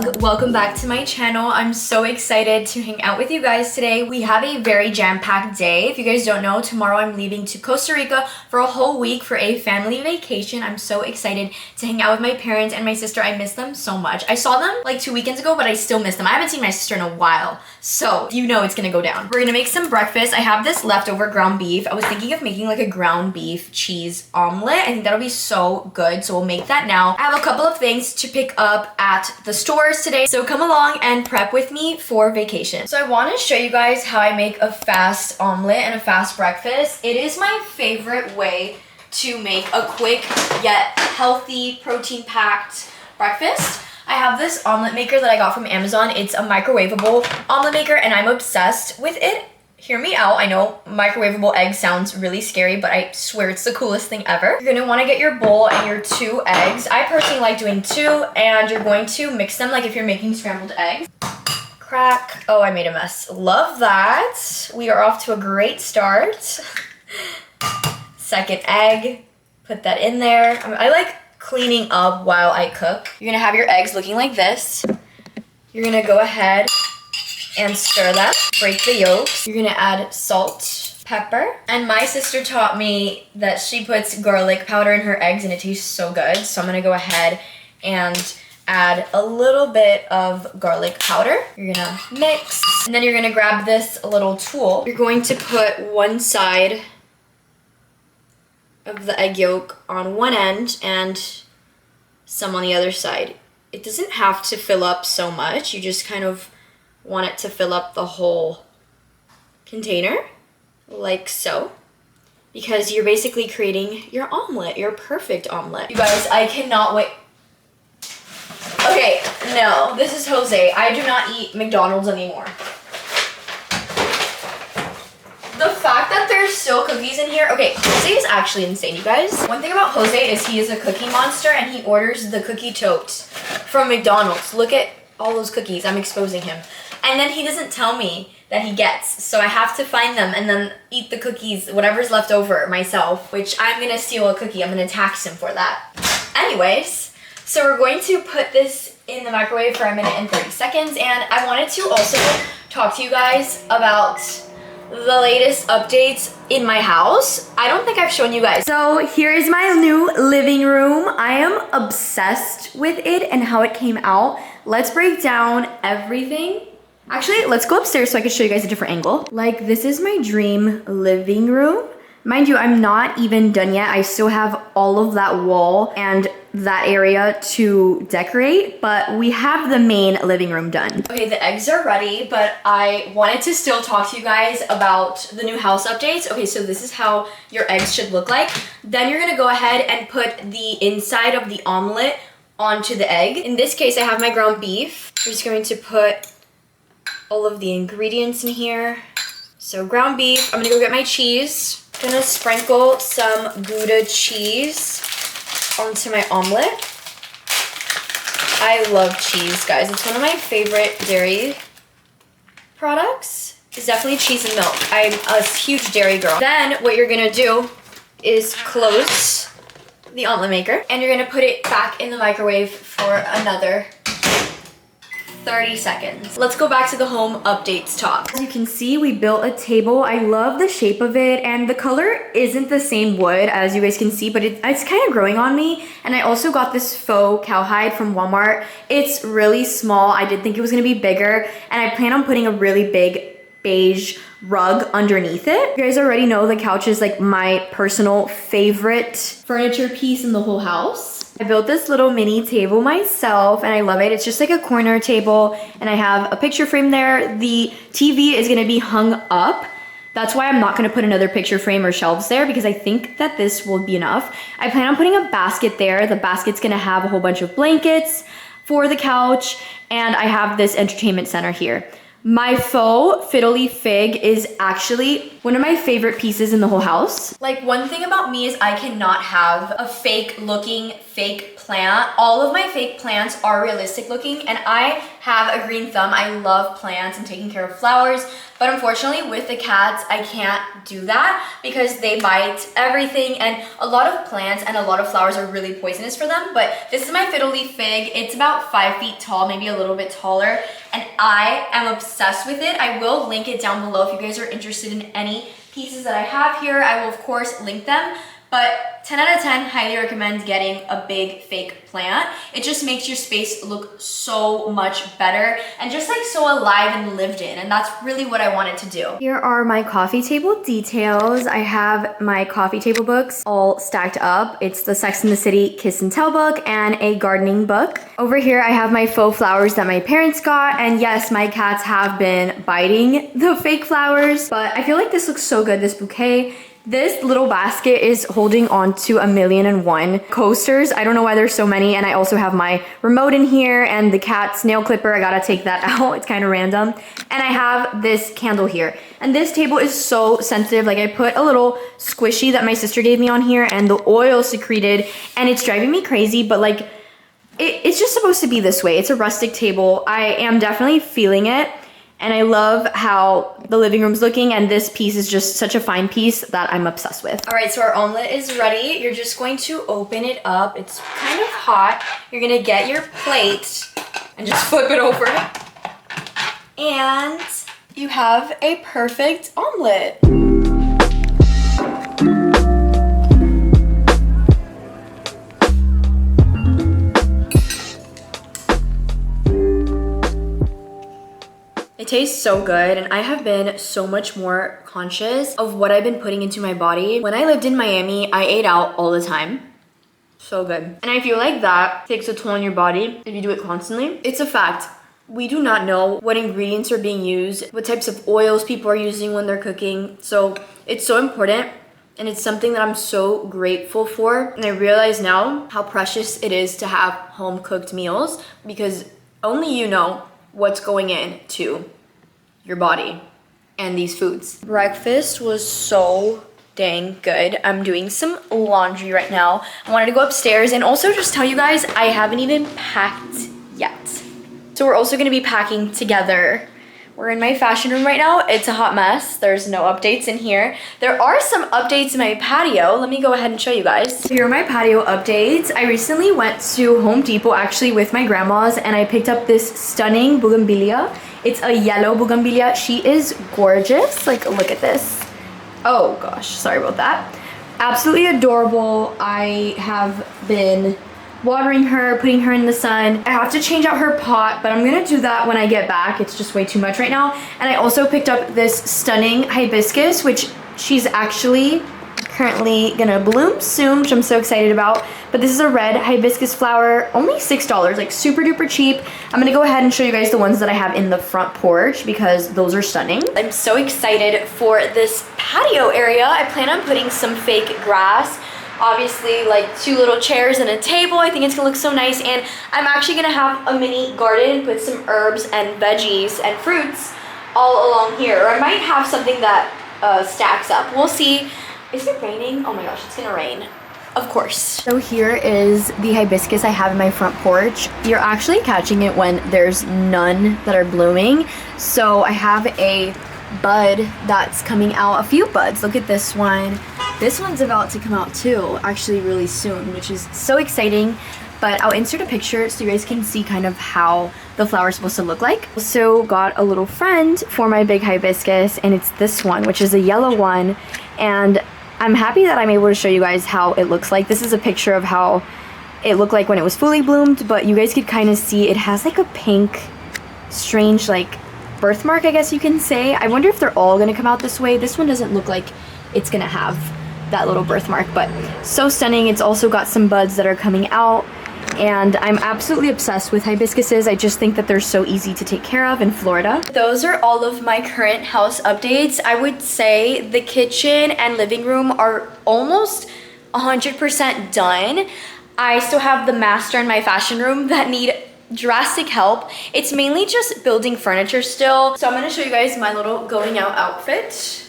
vlog. Welcome back to my channel. I'm so excited to hang out with you guys today. We have a very jam-packed day. If you guys don't know, tomorrow I'm leaving to Costa Rica for a whole week for a family vacation. I'm so excited to hang out with my parents and my sister. I miss them so much. I saw them like 2 weekends ago, but I still miss them. I haven't seen my sister in a while, so you know it's gonna go down. We're gonna make some breakfast. I have this leftover ground beef. I was thinking of making like a ground beef cheese omelet. I think that'll be so good, so we'll make that now. I have a couple of things to pick up at the stores today, so come along and prep with me for vacation. So I want to show you guys how I make a fast omelet and a fast breakfast. It is my favorite way to make a quick yet healthy, protein-packed breakfast. I have this omelet maker that I got from Amazon. It's a microwavable omelet maker and I'm obsessed with it. Hear me out. I know microwavable egg sounds really scary, but I swear it's the coolest thing ever. You're gonna wanna get your bowl and your 2 eggs. I personally like doing 2, and you're going to mix them like if you're making scrambled eggs. Crack. Oh, I made a mess. Love that. We are off to a great start. Second egg. Put that in there. I like cleaning up while I cook. You're gonna have your eggs looking like this. You're gonna go ahead and stir them. Break the yolks. You're gonna add salt, pepper. And my sister taught me that she puts garlic powder in her eggs and it tastes so good. So I'm gonna go ahead and add a little bit of garlic powder. You're gonna mix. And then you're gonna grab this little tool. You're going to put one side of the egg yolk on one end and some on the other side. It doesn't have to fill up so much. You just kind of want it to fill up the whole container, like so, because you're basically creating your omelet, your perfect omelet. You guys, I cannot wait. Okay, no, this is Jose. I do not eat McDonald's anymore. The fact that there's still cookies in here. Okay, Jose is actually insane, you guys. One thing about Jose is he is a cookie monster and he orders the cookie totes from McDonald's. Look at all those cookies. I'm exposing him. And then he doesn't tell me that he gets, so I have to find them and then eat the cookies, whatever's left over myself, which I'm gonna steal a cookie. I'm gonna tax him for that. Anyways, so we're going to put this in the microwave for 1:30 seconds, and I wanted to also talk to you guys about the latest updates in my house. I don't think I've shown you guys. So here is my new living room. I am obsessed with it and how it came out. Let's break down everything. Actually, let's go upstairs so I can show you guys a different angle. Like, this is my dream living room. Mind you, I'm not even done yet. I still have all of that wall and that area to decorate, but we have the main living room done. Okay, the eggs are ready, but I wanted to still talk to you guys about the new house updates. Okay, so this is how your eggs should look like. Then you're gonna go ahead and put the inside of the omelet onto the egg. In this case, I have my ground beef. I'm just going to put all of the ingredients in here. So ground beef, I'm gonna go get my cheese. I'm gonna sprinkle some Gouda cheese onto my omelet. I love cheese, guys. It's one of my favorite dairy products. It's definitely cheese and milk. I'm a huge dairy girl. Then what you're gonna do is close the omelet maker and you're gonna put it back in the microwave for another 30 seconds. Let's go back to the home updates talk. As you can see, we built a table. I love the shape of it, and the color isn't the same wood as you guys can see, but it's kind of growing on me. And I also got this faux cowhide from Walmart. It's really small. I did think it was gonna be bigger, and I plan on putting a really big beige rug underneath it. You guys already know the couch is like my personal favorite furniture piece in the whole house. I built this little mini table myself and I love it. It's just like a corner table and I have a picture frame there. The TV is gonna be hung up. That's why I'm not gonna put another picture frame or shelves there because I think that this will be enough. I plan on putting a basket there. The basket's gonna have a whole bunch of blankets for the couch, and I have this entertainment center here. My faux fiddly fig is actually one of my favorite pieces in the whole house. Like, one thing about me is I cannot have a fake looking fake plant. All of my fake plants are realistic looking, and I have a green thumb. I love plants and taking care of flowers, but But unfortunately with the cats, I can't do that because they bite everything, and a lot of plants and a lot of flowers are really poisonous for them. But this is my fiddle leaf fig. It's about 5 feet tall, maybe a little bit taller, and I am obsessed with it. I will link it down below if you guys are interested in any pieces that I have here. I will of course link them. But 10 out of 10, highly recommend getting a big fake plant. It just makes your space look so much better and just like so alive and lived in. And that's really what I wanted to do. Here are my coffee table details. I have my coffee table books all stacked up. It's the Sex and the City Kiss and Tell book and a gardening book. Over here, I have my faux flowers that my parents got. And yes, my cats have been biting the fake flowers, but I feel like this looks so good, this bouquet. This little basket is holding on to 1,000,001 coasters. I don't know why there's so many. And I also have my remote in here and the cat's nail clipper. I gotta take that out. It's kind of random. And I have this candle here. And this table is so sensitive. Like I put a little squishy that my sister gave me on here and the oil secreted and it's driving me crazy. But like, it's just supposed to be this way. It's a rustic table. I am definitely feeling it. And I love how the living room's looking, and this piece is just such a fine piece that I'm obsessed with. All right, so our omelet is ready. You're just going to open it up. It's kind of hot. You're gonna get your plate and just flip it over. And you have a perfect omelet. It tastes so good, and I have been so much more conscious of what I've been putting into my body. When I lived in Miami, I ate out all the time. So good. And I feel like that takes a toll on your body if you do it constantly. It's a fact. We do not know what ingredients are being used, what types of oils people are using when they're cooking. So it's so important, and it's something that I'm so grateful for. And I realize now how precious it is to have home-cooked meals, because only you know what's going into your body and these foods. Breakfast was so dang good. I'm doing some laundry right now. I wanted to go upstairs and also just tell you guys I haven't even packed yet. So we're also gonna be packing together. We're in my fashion room right now. It's a hot mess. There's no updates in here. There are some updates in my patio. Let me go ahead and show you guys. Here are my patio updates. I recently went to Home Depot actually with my grandma's, and I picked up this stunning bougainvillea. It's a yellow bougainvillea. She is gorgeous. Like, look at this. Oh gosh, sorry about that. Absolutely adorable. I have been watering her, putting her in the sun. I have to change out her pot, but I'm gonna do that when I get back. It's just way too much right now. And I also picked up this stunning hibiscus, which she's actually currently gonna bloom soon, which I'm so excited about. But this is a red hibiscus flower, only $6, like super duper cheap. I'm gonna go ahead and show you guys the ones that I have in the front porch because those are stunning. I'm so excited for this patio area. I plan on putting some fake grass. Obviously, like 2 little chairs and a table. I think it's gonna look so nice. And I'm actually gonna have a mini garden, put some herbs and veggies and fruits all along here. Or I might have something that stacks up. We'll see. Is it raining? Oh my gosh, it's gonna rain. Of course. So here is the hibiscus I have in my front porch. You're actually catching it when there's none that are blooming. So I have a bud that's coming out, a few buds. Look at this one. This one's about to come out too, actually really soon, which is so exciting. But I'll insert a picture so you guys can see kind of how the flower is supposed to look like. Also got a little friend for my big hibiscus, and it's this one, which is a yellow one. And I'm happy that I'm able to show you guys how it looks like. This is a picture of how it looked like when it was fully bloomed, but you guys could kind of see it has like a pink, strange like birthmark, I guess you can say. I wonder if they're all gonna come out this way. This one doesn't look like it's gonna have that little birthmark, but so stunning. It's also got some buds that are coming out, and I'm absolutely obsessed with hibiscuses. I just think that they're so easy to take care of in Florida. Those are all of my current house updates. I would say the kitchen and living room are almost 100% done. I still have the master and my fashion room that need drastic help. It's mainly just building furniture still. So I'm gonna show you guys my little going out outfit.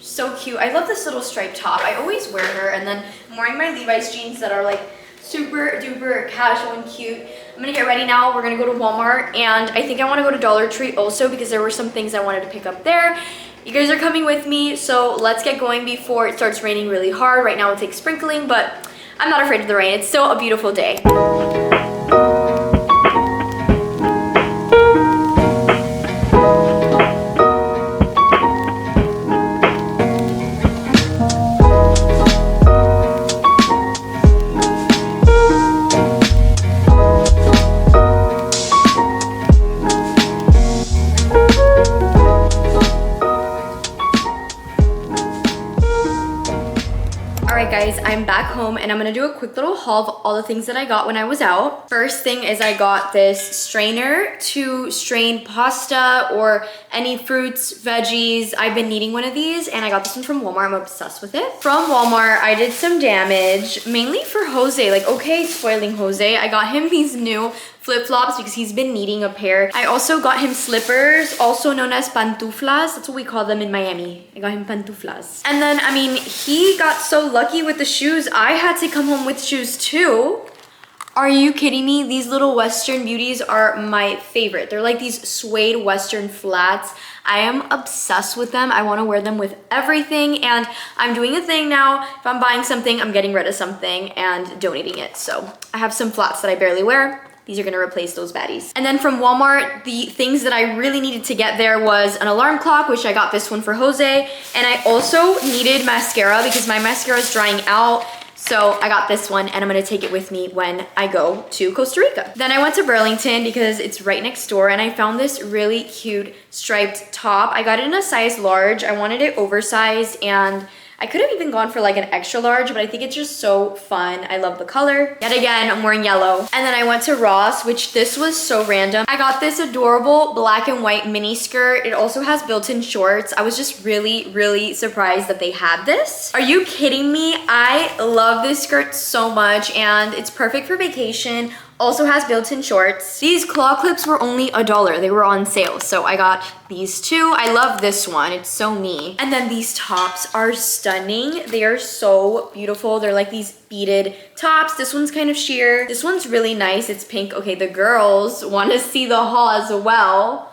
So cute. I love this little striped top. I always wear her, and then I'm wearing my Levi's jeans that are like super duper casual and cute. I'm gonna get ready now. We're gonna go to Walmart, and I think I wanna go to Dollar Tree also because there were some things I wanted to pick up there. You guys are coming with me, so let's get going before it starts raining really hard. Right now it's like sprinkling, but I'm not afraid of the rain. It's still a beautiful day. Guys, I'm back home and I'm gonna do a quick little haul of all the things that I got when I was out. First thing is I got this strainer to strain pasta or any fruits, veggies. I've been needing one of these and I got this one from Walmart. I'm obsessed with it. From Walmart, I did some damage, mainly for Jose. Like, okay, spoiling Jose. I got him these new flip-flops because he's been needing a pair. I also got him slippers, also known as pantuflas. That's what we call them in Miami. I got him pantuflas. And then, I mean, he got so lucky with the shoes. I had to come home with shoes too. Are you kidding me? These little Western beauties are my favorite. They're like these suede Western flats. I am obsessed with them. I want to wear them with everything, and I'm doing a thing now. If I'm buying something, I'm getting rid of something and donating it. So I have some flats that I barely wear. These are gonna replace those baddies. And then from Walmart, the things that I really needed to get there was an alarm clock, which I got this one for Jose. And I also needed mascara because my mascara is drying out. So I got this one and I'm gonna take it with me when I go to Costa Rica. Then I went to Burlington because it's right next door and I found this really cute striped top. I got it in a size large. I wanted it oversized and I could have even gone for like an extra large, but I think it's just so fun. I love the color. Yet again, I'm wearing yellow. And then I went to Ross, which this was so random. I got this adorable black and white mini skirt. It also has built-in shorts. I was just really, really surprised that they had this. Are you kidding me? I love this skirt so much and it's perfect for vacation. Also has built-in shorts. These claw clips were only $1. They were on sale, so I got these two. I love this one. It's so me. And then these tops are stunning. They are so beautiful. They're like these beaded tops. This one's kind of sheer. This one's really nice. It's pink. Okay, the girls want to see the haul as well.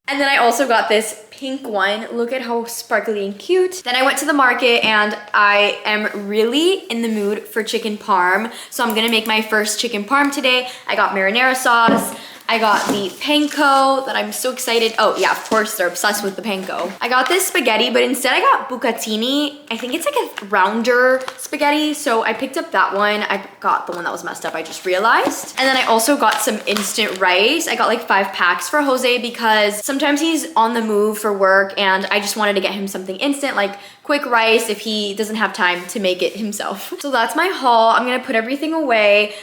And then I also got this pink one. Look at how sparkly and cute. Then I went to the market and I am really in the mood for chicken parm. So I'm gonna make my first chicken parm today. I got marinara sauce. I got the panko that I'm so excited. Oh yeah, of course, they're obsessed with the panko. I got this spaghetti, but instead I got bucatini. I think it's like a rounder spaghetti, so I picked up that one. I got the one that was messed up, I just realized. And then I also got some instant rice. I got like 5 packs for Jose because sometimes he's on the move for work and I just wanted to get him something instant, like quick rice if he doesn't have time to make it himself. So that's my haul. I'm gonna put everything away.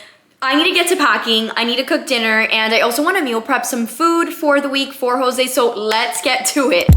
I need to get to packing, I need to cook dinner, and I also want to meal prep some food for the week for Jose, so let's get to it.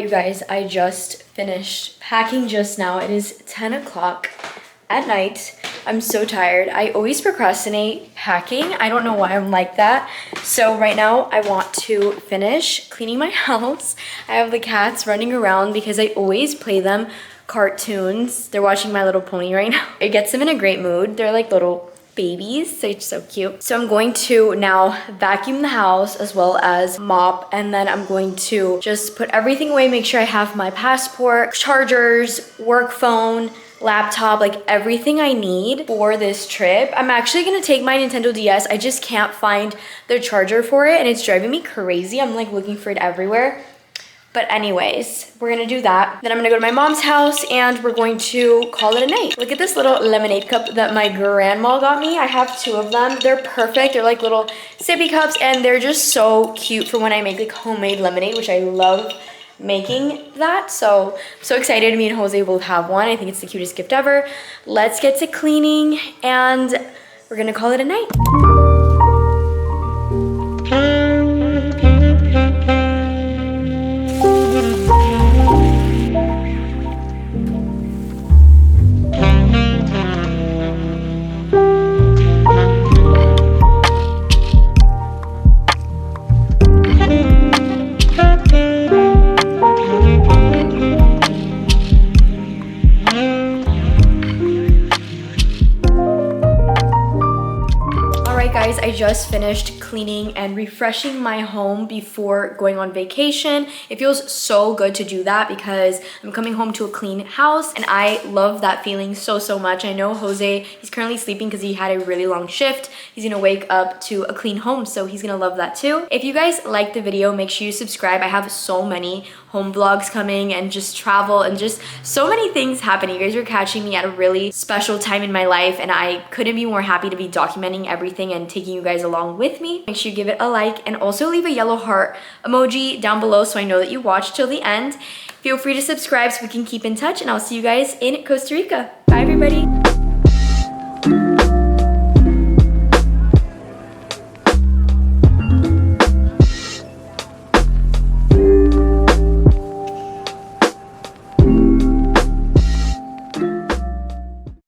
Guys, I just finished packing just now. It is 10 o'clock at night. I'm so tired. I always procrastinate packing. I don't know why I'm like that. So right now I want to finish cleaning my house. I have the cats running around because I always play them cartoons. They're watching My Little Pony right now. It gets them in a great mood. They're like little babies, so it's so cute. So I'm going to now vacuum the house as well as mop, and then I'm going to just put everything away, make sure I have my passport, chargers, work phone, laptop, like everything I need for this trip. I'm actually gonna take my Nintendo DS. I just can't find the charger for it and it's driving me crazy. I'm like looking for it everywhere. But anyways, we're gonna do that. Then I'm gonna go to my mom's house and we're going to call it a night. Look at this little lemonade cup that my grandma got me. I have 2 of them. They're perfect. They're like little sippy cups and they're just so cute for when I make like homemade lemonade, which I love making that. So excited. Me and Jose both have one. I think it's the cutest gift ever. Let's get to cleaning and we're gonna call it a night. Guys, I just finished cleaning and refreshing my home before going on vacation. It feels so good to do that because I'm coming home to a clean house and I love that feeling so much. I know Jose, he's currently sleeping because he had a really long shift. He's gonna wake up to a clean home, so he's gonna love that too. If you guys like the video, make sure you subscribe. I have so many home vlogs coming and just travel and just so many things happening. You guys are catching me at a really special time in my life and I couldn't be more happy to be documenting everything and taking you guys along with me. Make sure you give it a like and also leave a yellow heart emoji down below so I know that you watched till the end. Feel free to subscribe so we can keep in touch and I'll see you guys in Costa Rica. Bye everybody.